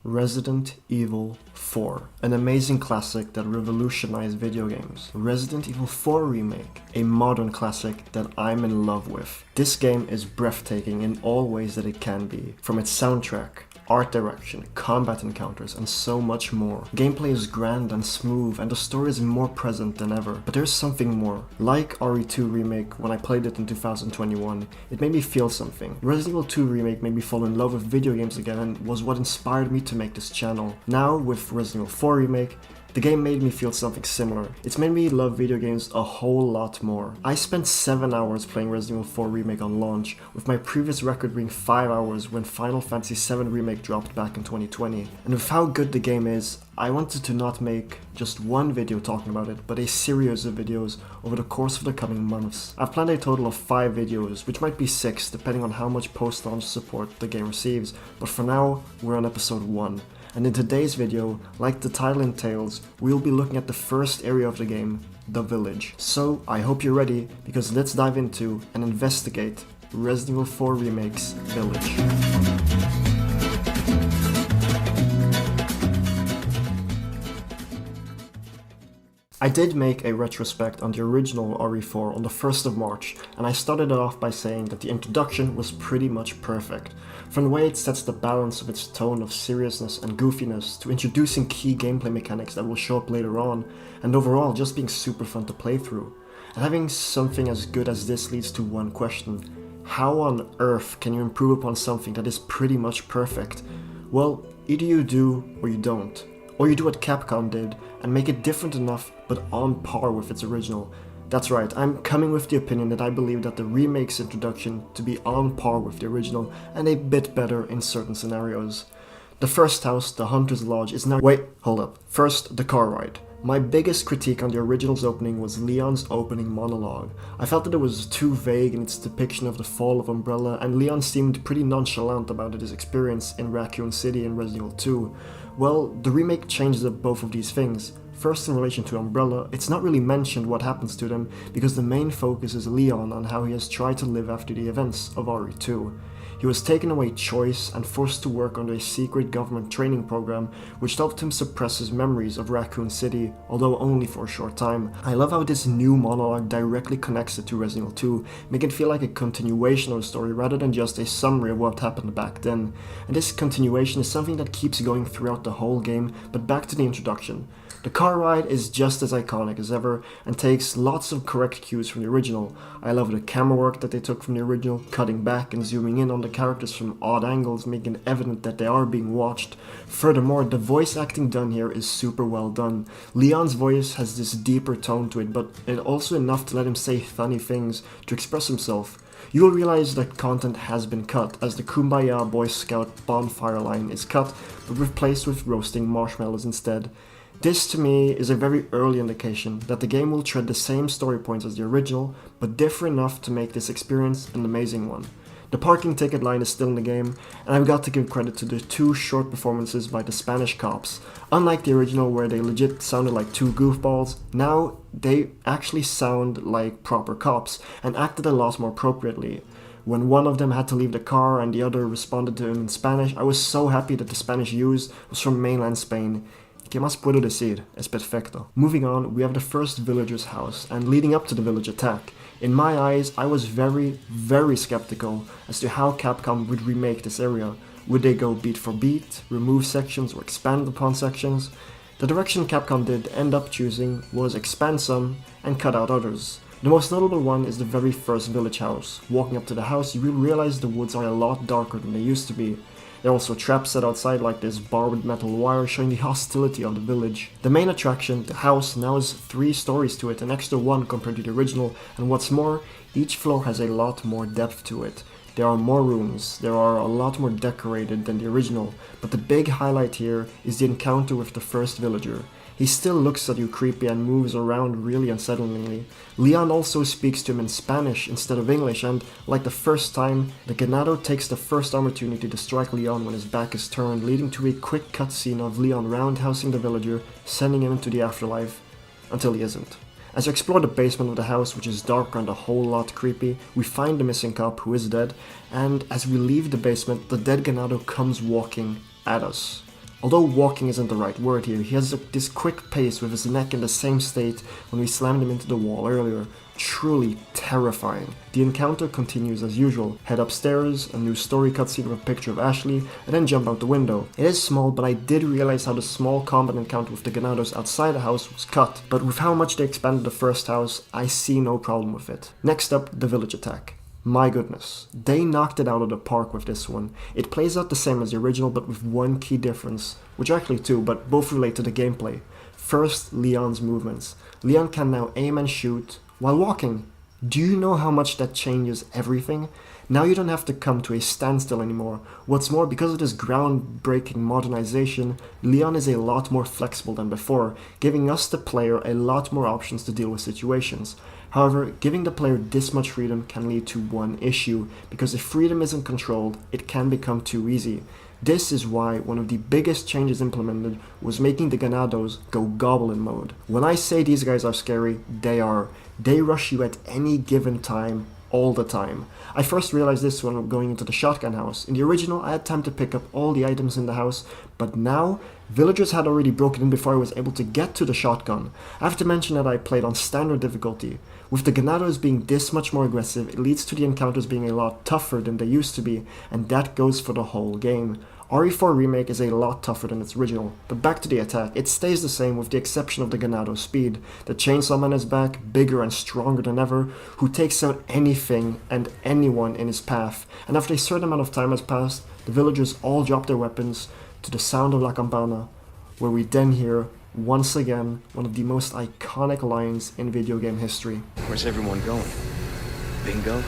Resident Evil 4, an amazing classic that revolutionized video games. Resident Evil 4 Remake, a modern classic that I'm in love with. This game is breathtaking in all ways that it can be, from its soundtrack, art direction, combat encounters, and so much more. Gameplay is grand and smooth, and the story is more present than ever. But there's something more. Like RE4 Remake, when I played it in 2021, it made me feel something. Resident Evil 2 Remake made me fall in love with video games again and was what inspired me to make this channel. Now, with Resident Evil 4 Remake, the game made me feel something similar. It's made me love video games a whole lot more. I spent 7 hours playing Resident Evil 4 Remake on launch, with my previous record being 5 hours when Final Fantasy VII Remake dropped back in 2020. And with how good the game is, I wanted to not make just one video talking about it, but a series of videos over the course of the coming months. I've planned a total of 5 videos, which might be 6 depending on how much post-launch support the game receives, but for now, we're on episode 1. And in today's video, like the title entails, we'll be looking at the first area of the game, the village. So I hope you're ready, because let's dive into and investigate Resident Evil 4 Remake's village. I did make a retrospect on the original RE4 on the 1st of March, and I started it off by saying that the introduction was pretty much perfect. From the way it sets the balance of its tone of seriousness and goofiness to introducing key gameplay mechanics that will show up later on, and overall just being super fun to play through. And having something as good as this leads to one question: how on earth can you improve upon something that is pretty much perfect? Well, either you do or you don't. Or you do what Capcom did and make it different enough but on par with its original. That's right, I'm coming with the opinion that I believe that the remake's introduction to be on par with the original and a bit better in certain scenarios. The first house, the Hunter's Lodge, is now— wait, hold up. First, the car ride. My biggest critique on the original's opening was Leon's opening monologue. I felt that it was too vague in its depiction of the fall of Umbrella, and Leon seemed pretty nonchalant about his experience in Raccoon City in Resident Evil 2. Well, the remake changes up both of these things. First, in relation to Umbrella, it's not really mentioned what happens to them because the main focus is Leon on how he has tried to live after the events of RE2. He was taken away choice and forced to work under a secret government training program which helped him suppress his memories of Raccoon City, although only for a short time. I love how this new monologue directly connects it to Resident Evil 2, making it feel like a continuation of the story rather than just a summary of what happened back then. And this continuation is something that keeps going throughout the whole game, but back to the introduction. The car ride is just as iconic as ever and takes lots of correct cues from the original. I love the camera work that they took from the original, cutting back and zooming in on the characters from odd angles, making it evident that they are being watched. Furthermore, the voice acting done here is super well done. Leon's voice has this deeper tone to it, but it also enough to let him say funny things to express himself. You will realize that content has been cut, as the Kumbaya Boy Scout bonfire line is cut, but replaced with roasting marshmallows instead. This to me is a very early indication that the game will tread the same story points as the original, but differ enough to make this experience an amazing one. The parking ticket line is still in the game, and I've got to give credit to the 2 short performances by the Spanish cops. Unlike the original where they legit sounded like 2 goofballs, now they actually sound like proper cops and acted a lot more appropriately. When one of them had to leave the car and the other responded to him in Spanish, I was so happy that the Spanish used was from mainland Spain. ¿Qué más puedo decir? Es perfecto. Moving on, we have the first villager's house, and leading up to the village attack. In my eyes, I was very skeptical as to how Capcom would remake this area. Would they go beat for beat, remove sections, or expand upon sections? The direction Capcom did end up choosing was expand some and cut out others. The most notable one is the very first village house. Walking up to the house, you will realize the woods are a lot darker than they used to be. There are also traps set outside like this barbed metal wire showing the hostility of the village. The main attraction, the house, now has 3 stories to it, an extra 1 compared to the original, and what's more, each floor has a lot more depth to it. There are more rooms, there are a lot more decorated than the original, but the big highlight here is the encounter with the first villager. He still looks at you creepy and moves around really unsettlingly. Leon also speaks to him in Spanish instead of English, and, like the first time, the Ganado takes the first opportunity to strike Leon when his back is turned, leading to a quick cutscene of Leon roundhousing the villager, sending him into the afterlife, until he isn't. As you explore the basement of the house, which is darker and a whole lot creepy, we find the missing cop who is dead, and as we leave the basement, the dead Ganado comes walking at us. Although walking isn't the right word here, he has this quick pace with his neck in the same state when we slammed him into the wall earlier. Truly terrifying. The encounter continues as usual. Head upstairs, a new story cutscene with a picture of Ashley, and then jump out the window. It is small, but I did realize how the small combat encounter with the Ganados outside the house was cut. But with how much they expanded the first house, I see no problem with it. Next up, the village attack. My goodness, they knocked it out of the park with this one. It plays out the same as the original, but with one key difference, which actually two, but both relate to the gameplay. First, Leon's movements. Leon can now aim and shoot while walking. Do you know how much that changes everything? Now you don't have to come to a standstill anymore. What's more, because of this groundbreaking modernization, Leon is a lot more flexible than before, giving us the player a lot more options to deal with situations. However, giving the player this much freedom can lead to one issue, because if freedom isn't controlled, it can become too easy. This is why one of the biggest changes implemented was making the Ganados go goblin mode. When I say these guys are scary, they are. They rush you at any given time, all the time. I first realized this when going into the shotgun house. In the original, I had time to pick up all the items in the house, but now, villagers had already broken in before I was able to get to the shotgun. I have to mention that I played on standard difficulty. With the Ganados being this much more aggressive, it leads to the encounters being a lot tougher than they used to be, and that goes for the whole game. RE4 Remake is a lot tougher than its original, but back to the attack, it stays the same with the exception of the Ganado speed. The Chainsaw Man is back, bigger and stronger than ever, who takes out anything and anyone in his path, and after a certain amount of time has passed, the villagers all drop their weapons to the sound of La Campana, where we then hear, once again, one of the most iconic lines in video game history. Where's everyone going? Bingo?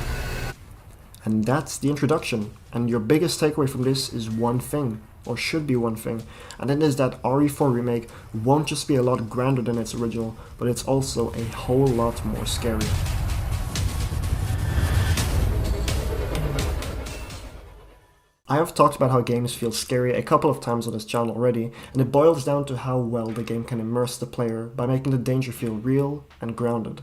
And that's the introduction. And your biggest takeaway from this is one thing, or should be one thing, and it is that RE4 Remake won't just be a lot grander than its original, but it's also a whole lot more scary. I have talked about how games feel scary a couple of times on this channel already, and it boils down to how well the game can immerse the player by making the danger feel real and grounded.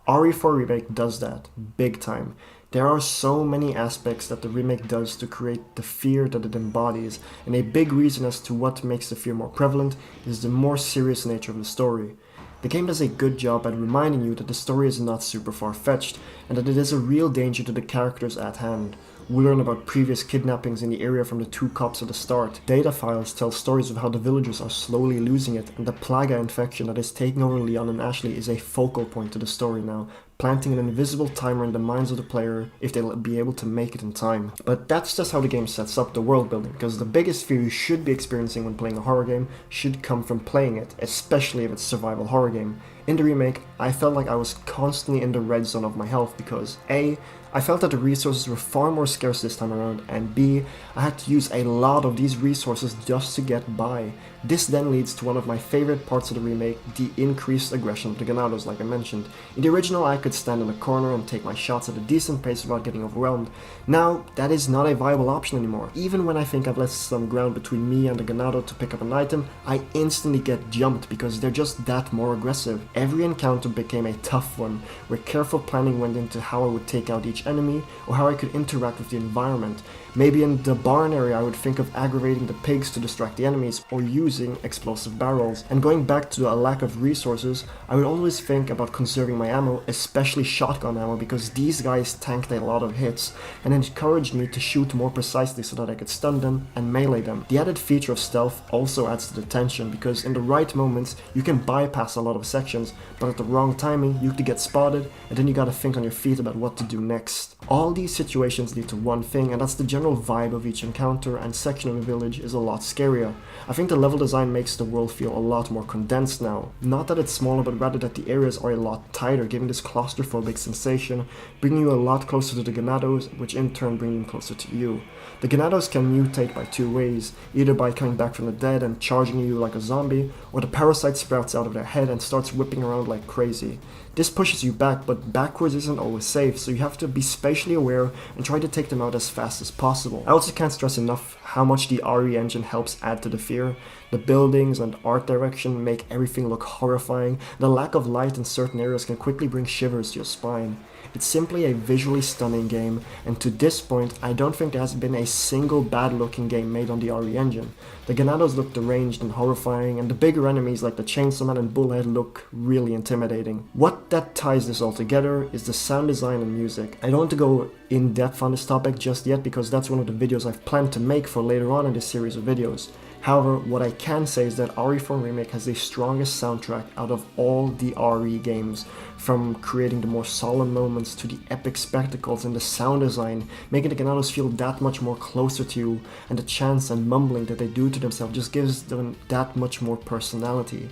RE4 Remake does that, big time. There are so many aspects that the remake does to create the fear that it embodies, and a big reason as to what makes the fear more prevalent is the more serious nature of the story. The game does a good job at reminding you that the story is not super far-fetched, and that it is a real danger to the characters at hand. We learn about previous kidnappings in the area from the two cops at the start. Data files tell stories of how the villagers are slowly losing it, and the Flaaghra infection that is taking over Leon and Ashley is a focal point to the story now, planting an invisible timer in the minds of the player if they'll be able to make it in time. But that's just how the game sets up the world building, because the biggest fear you should be experiencing when playing a horror game should come from playing it, especially if it's a survival horror game. In the remake, I felt like I was constantly in the red zone of my health because A, I felt that the resources were far more scarce this time around, and B, I had to use a lot of these resources just to get by. This then leads to one of my favorite parts of the remake, the increased aggression of the Ganados, like I mentioned. In the original, I could stand in a corner and take my shots at a decent pace without getting overwhelmed. Now, that is not a viable option anymore. Even when I think I've left some ground between me and the Ganado to pick up an item, I instantly get jumped because they're just that more aggressive. Every encounter became a tough one, where careful planning went into how I would take out each enemy, or how I could interact with the environment. Maybe in the barn area I would think of aggravating the pigs to distract the enemies, or using explosive barrels. And going back to a lack of resources, I would always think about conserving my ammo, especially shotgun ammo, because these guys tanked a lot of hits, and encouraged me to shoot more precisely so that I could stun them and melee them. The added feature of stealth also adds to the tension, because in the right moments you can bypass a lot of sections, but at the wrong timing you could get spotted, and then you gotta think on your feet about what to do next. All these situations lead to one thing, and that's the general vibe of each encounter and section of the village is a lot scarier. I think the level design makes the world feel a lot more condensed now. Not that it's smaller, but rather that the areas are a lot tighter, giving this claustrophobic sensation, bringing you a lot closer to the Ganados, which in turn bring them closer to you. The Ganados can mutate by two ways, either by coming back from the dead and charging you like a zombie, or the parasite sprouts out of their head and starts whipping around like crazy. This pushes you back, but backwards isn't always safe, so you have to be spatially aware and try to take them out as fast as possible. I also can't stress enough how much the RE engine helps add to the fear. The buildings and art direction make everything look horrifying. The lack of light in certain areas can quickly bring shivers to your spine. It's simply a visually stunning game, and to this point, I don't think there has been a single bad-looking game made on the RE engine. The Ganados look deranged and horrifying, and the bigger enemies like the Chainsaw Man and Bullhead look really intimidating. What that ties this all together is the sound design and music. I don't want to go in depth on this topic just yet because that's one of the videos I've planned to make for later on in this series of videos. However, what I can say is that RE4 Remake has the strongest soundtrack out of all the RE games, from creating the more solemn moments to the epic spectacles and the sound design, making the Ganados feel that much more closer to you, and the chants and mumbling that they do to themselves just gives them that much more personality.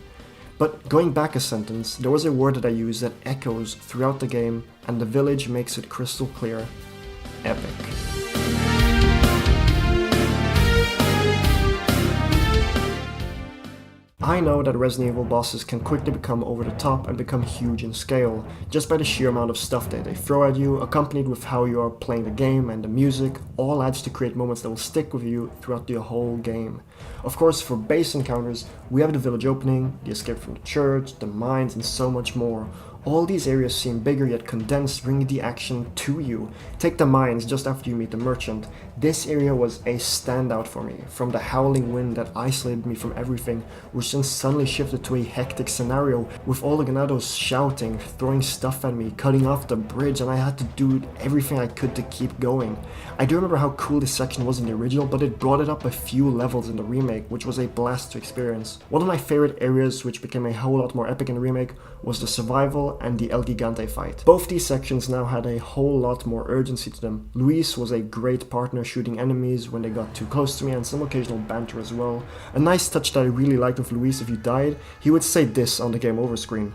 But going back a sentence, there was a word that I used that echoes throughout the game, and the village makes it crystal clear: epic. I know that Resident Evil bosses can quickly become over the top and become huge in scale, just by the sheer amount of stuff that they throw at you, accompanied with how you are playing the game, and the music all adds to create moments that will stick with you throughout the whole game. Of course, for base encounters, we have the village opening, the escape from the church, the mines, and so much more. All these areas seem bigger yet condensed, bringing the action to you. Take the mines just after you meet the merchant. This area was a standout for me, from the howling wind that isolated me from everything, which then suddenly shifted to a hectic scenario, with all the Ganados shouting, throwing stuff at me, cutting off the bridge, and I had to do everything I could to keep going. I do remember how cool this section was in the original, but it brought it up a few levels in the remake, which was a blast to experience. One of my favorite areas, which became a whole lot more epic in the remake, was the survival and the El Gigante fight. Both these sections now had a whole lot more urgency to them. Luis was a great partner shooting enemies when they got too close to me, and some occasional banter as well. A nice touch that I really liked with Luis: if you died, he would say this on the game over screen.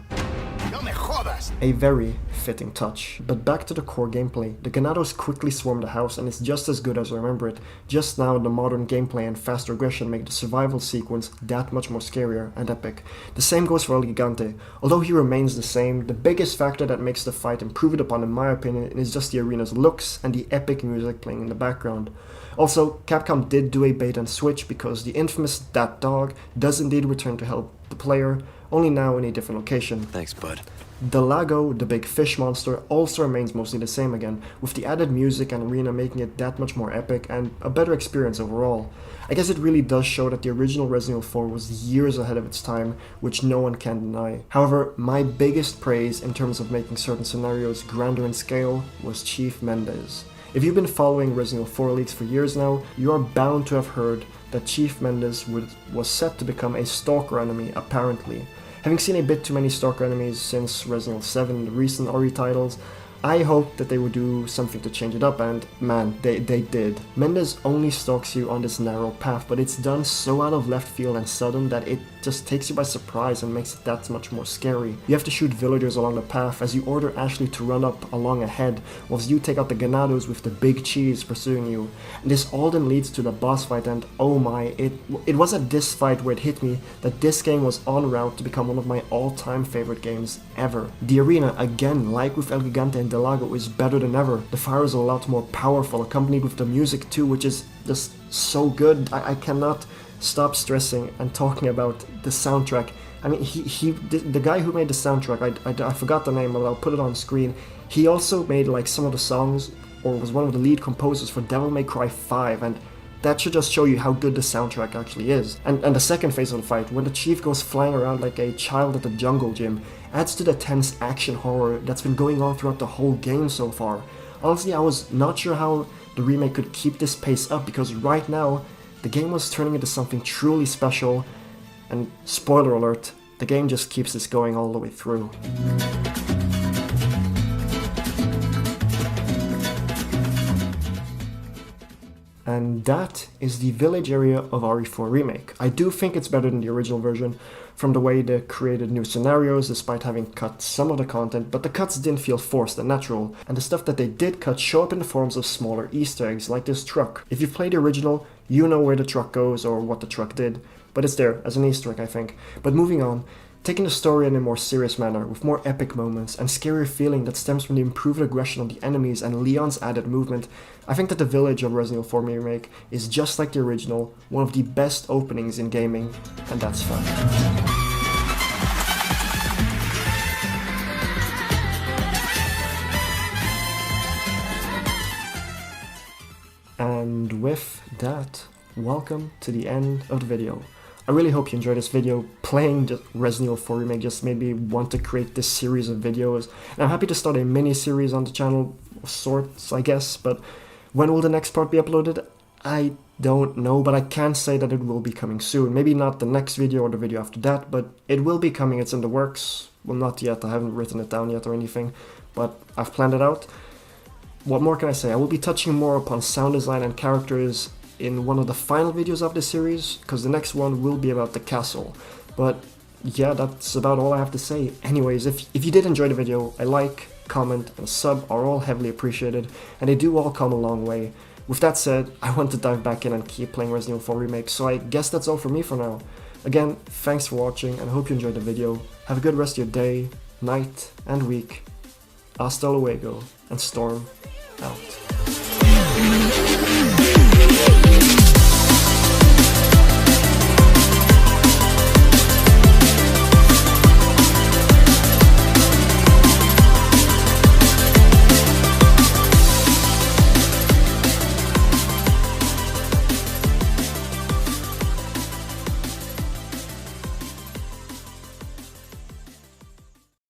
A very fitting touch. But back to the core gameplay. The Ganados quickly swarm the house, and it's just as good as I remember it. Just now, the modern gameplay and faster aggression make the survival sequence that much more scarier and epic. The same goes for El Gigante. Although he remains the same, the biggest factor that makes the fight improved upon, in my opinion, is just the arena's looks and the epic music playing in the background. Also, Capcom did do a bait and switch, because the infamous That Dog does indeed return to help the player, only now in a different location. Thanks, bud. The Lago, the big fish monster, also remains mostly the same again, with the added music and arena making it that much more epic and a better experience overall. I guess it really does show that the original Resident Evil 4 was years ahead of its time, which no one can deny. However, my biggest praise in terms of making certain scenarios grander in scale was Chief Mendez. If you've been following Resident Evil 4 leaks for years now, you are bound to have heard that Chief Mendez was set to become a stalker enemy, apparently. Having seen a bit too many stalker enemies since Resident Evil 7 and the recent RE titles, I hoped that they would do something to change it up, and man, they did. Mendez only stalks you on this narrow path, but it's done so out of left field and sudden that it just takes you by surprise and makes it that much more scary. You have to shoot villagers along the path as you order Ashley to run up along ahead, whilst you take out the Ganados with the big cheese pursuing you. And this all then leads to the boss fight, and oh my, it was at this fight where it hit me that this game was en route to become one of my all-time favorite games ever. The arena, again, like with El Gigante and Del Lago, is better than ever. The fire is a lot more powerful, accompanied with the music too, which is just so good. I cannot stop stressing and talking about the soundtrack. I mean, the guy who made the soundtrack, I forgot the name, but I'll put it on screen. He also made like some of the songs, or was one of the lead composers for Devil May Cry 5, and that should just show you how good the soundtrack actually is. And the second phase of the fight, when the chief goes flying around like a child at the jungle gym, adds to the tense action horror that's been going on throughout the whole game so far. Honestly, I was not sure how the remake could keep this pace up, because right now, the game was turning into something truly special, and spoiler alert, the game just keeps this going all the way through. And that is the village area of RE4 Remake. I do think it's better than the original version, from the way they created new scenarios despite having cut some of the content, but the cuts didn't feel forced and natural, and the stuff that they did cut show up in the forms of smaller Easter eggs, like this truck. If you've played the original, you know where the truck goes or what the truck did, but it's there as an Easter egg, I think. But moving on, taking the story in a more serious manner, with more epic moments and scarier feeling that stems from the improved aggression of the enemies and Leon's added movement, I think that the village of Resident Evil 4 Remake is just like the original, one of the best openings in gaming, and that's fun. with that, welcome to the end of the video. I really hope you enjoyed this video. Playing the Resident Evil 4 Remake just made me want to create this series of videos, and I'm happy to start a mini-series on the channel, of sorts, I guess, but when will the next part be uploaded? I don't know, but I can say that it will be coming soon. Maybe not the next video or the video after that, but it will be coming. It's in the works. Well, not yet, I haven't written it down yet or anything, but I've planned it out. What more can I say? I will be touching more upon sound design and characters in one of the final videos of this series, because the next one will be about the castle. But yeah, that's about all I have to say. Anyways, if you did enjoy the video, a like, comment, and sub are all heavily appreciated, and they do all come a long way. With that said, I want to dive back in and keep playing Resident Evil 4 Remake, so I guess that's all from me for now. Again, thanks for watching, and I hope you enjoyed the video. Have a good rest of your day, night, and week. Hasta luego, and Storm out.